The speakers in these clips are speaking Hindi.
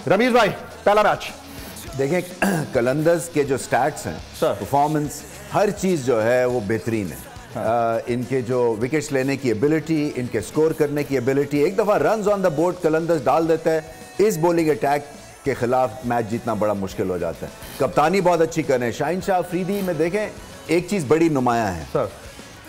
रमीज भाई, पहला मैच देखें, कलंदर्स के जो स्टैट्स हैं, परफॉर्मेंस, हर चीज़ जो है वो बेहतरीन है। इनके जो विकेट्स लेने की एबिलिटी, इनके स्कोर करने की एबिलिटी, एक दफ़ा runs on the board Qalandars डाल देता है, इस बॉलिंग अटैक के खिलाफ मैच जीतना बड़ा मुश्किल हो जाता है। कप्तानी बहुत अच्छी करें शाहीन शाह अफरीदी में। देखें, एक चीज़ बड़ी नुमाया है सर,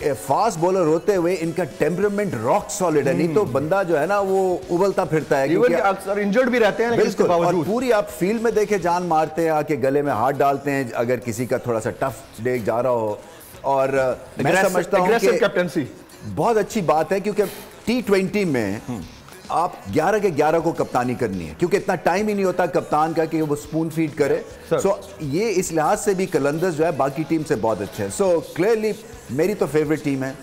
फास्ट बॉलर होते हुए इनका टेम्परामेंट रॉक सॉलिड है। नहीं तो बंदा जो है ना वो उबलता फिरता है, क्योंकि अक्सर इंजर्ड भी रहते हैं। बिल्कुल, और पूरी आप फील्ड में देखे जान मारते हैं, आके गले में हाथ डालते हैं अगर किसी का थोड़ा सा टफ डे जा रहा हो। और मैं समझता हूं कि कैप्टनसी बहुत अच्छी बात है, क्योंकि T20 में आप 11 के 11 को कप्तानी करनी है, क्योंकि इतना टाइम ही नहीं होता कप्तान का कि वो स्पून फीड करे। सो ये इस लिहाज से भी कलंदर्स जो है बाकी टीम से बहुत अच्छे हैं। सो क्लियरली मेरी तो फेवरेट टीम है,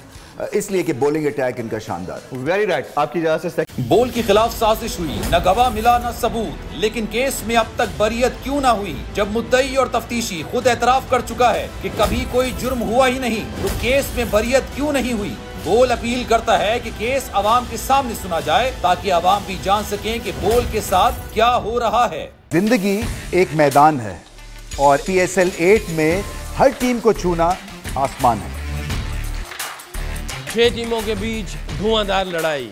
इसलिए कि बॉलिंग अटैक इनका शानदार। वेरी राइट, आपकी इजाजत से। बॉल के खिलाफ साजिश हुई, न गवाह मिला न सबूत, लेकिन केस में अब तक बरियत क्यों ना हुई? जब मुद्दई और तफ्तीशी खुद एतराफ कर चुका है कि कभी कोई जुर्म हुआ ही नहीं, तो केस में बरियत क्यों नहीं हुई? बोल अपील करता है कि केस अवाम के सामने सुना जाए, ताकि अवाम भी जान सकें कि बोल के साथ क्या हो रहा है। जिंदगी एक मैदान है और PSL 8 में हर टीम को छूना आसमान है। 6 टीमों के बीच धुआंधार लड़ाई।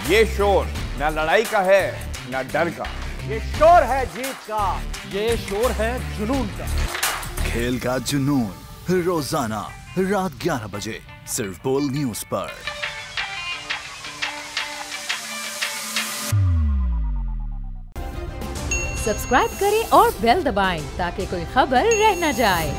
ये शोर न लड़ाई का है न डर का, ये शोर है जीत का, ये शोर है जुनून का। खेल का जुनून रोजाना रात 11 बजे सिर्फ बोल न्यूज पर। सब्सक्राइब करें और बेल दबाएं ताकि कोई खबर रह न जाए।